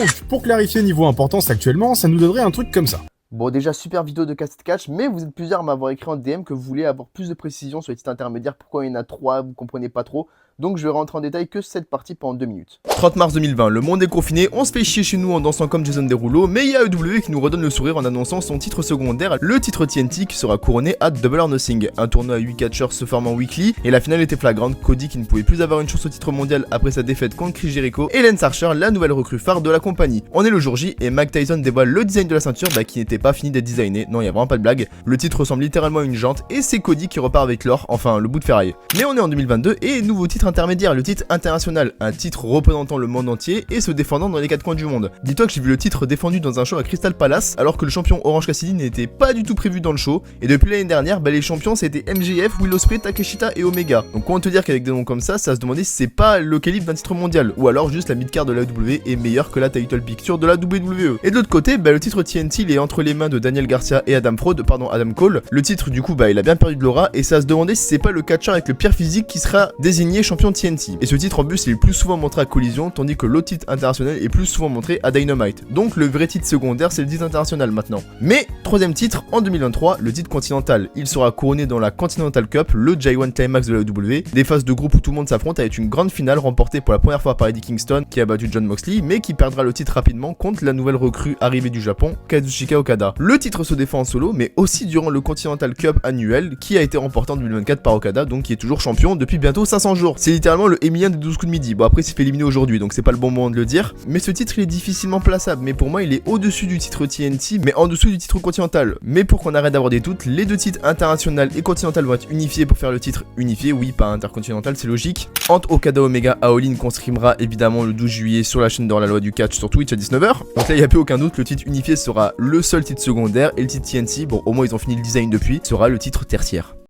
Donc, pour clarifier niveau importance actuellement, ça nous donnerait un truc comme ça. Bon, déjà, super vidéo de Cast Catch, mais vous êtes plusieurs à m'avoir écrit en DM que vous voulez avoir plus de précision sur les titres intermédiaires, pourquoi il y en a 3, vous comprenez pas trop. Donc je vais rentrer en détail que cette partie pendant 2 minutes. 30 mars 2020, le monde est confiné, on se fait chier chez nous en dansant comme Jason Derulo, mais il y a AEW qui nous redonne le sourire en annonçant son titre secondaire, le titre TNT qui sera couronné à Double or Nothing. Un tournoi à 8 catcheurs se formant weekly, et la finale était flagrante, Cody qui ne pouvait plus avoir une chance au titre mondial après sa défaite contre Chris Jericho, et Lance Archer, la nouvelle recrue phare de la compagnie. On est le jour J, et Mike Tyson dévoile le design de la ceinture qui n'était pas fini d'être designé, non il y a vraiment pas de blague. Le titre ressemble littéralement à une jante, et c'est Cody qui repart avec l'or, enfin le bout de ferraille. Mais on est en 2022, et nouveau titre intermédiaire, le titre international, un titre représentant le monde entier et se défendant dans les 4 coins du monde. Dis-toi que j'ai vu le titre défendu dans un show à Crystal Palace alors que le champion Orange Cassidy n'était pas du tout prévu dans le show, et depuis l'année dernière, les champions c'était MJF, Will Ospreay, Takeshita et Omega. Donc comment te dire qu'avec des noms comme ça se demandait si c'est pas le calibre d'un titre mondial, ou alors juste la mid-card de la WWE est meilleure que la title picture de la WWE. Et de l'autre côté, le titre TNT il est entre les mains de Daniel Garcia et Adam Cole. Le titre du coup il a bien perdu de l'aura et ça se demandait si c'est pas le catcheur avec le pire physique qui sera désigné champion TNT. Et ce titre en plus il est plus souvent montré à Collision, tandis que l'autre titre international est plus souvent montré à Dynamite. Donc le vrai titre secondaire c'est le titre international maintenant. Mais troisième titre en 2023, le titre continental. Il sera couronné dans la Continental Cup, le J1 Climax de la WWE, des phases de groupe où tout le monde s'affronte avec une grande finale remportée pour la première fois par Eddie Kingston qui a battu Jon Moxley, mais qui perdra le titre rapidement contre la nouvelle recrue arrivée du Japon, Kazuchika Okada. Le titre se défend en solo, mais aussi durant le Continental Cup annuel qui a été remporté en 2024 par Okada, donc qui est toujours champion depuis bientôt 500 jours. C'est littéralement le Emilien des 12 coups de midi. Bon après il s'est fait éliminer aujourd'hui donc c'est pas le bon moment de le dire, mais ce titre il est difficilement plaçable, mais pour moi il est au-dessus du titre TNT mais en dessous du titre continental. Mais pour qu'on arrête d'avoir des doutes, les deux titres international et continental vont être unifiés pour faire le titre unifié, oui pas intercontinental c'est logique, entre Okada Omega à All In qu'on streamera évidemment le 12 juillet sur la chaîne de la loi du catch sur Twitch à 19h. Donc là il n'y a plus aucun doute, le titre unifié sera le seul titre secondaire et le titre TNT, bon au moins ils ont fini le design depuis, sera le titre tertiaire.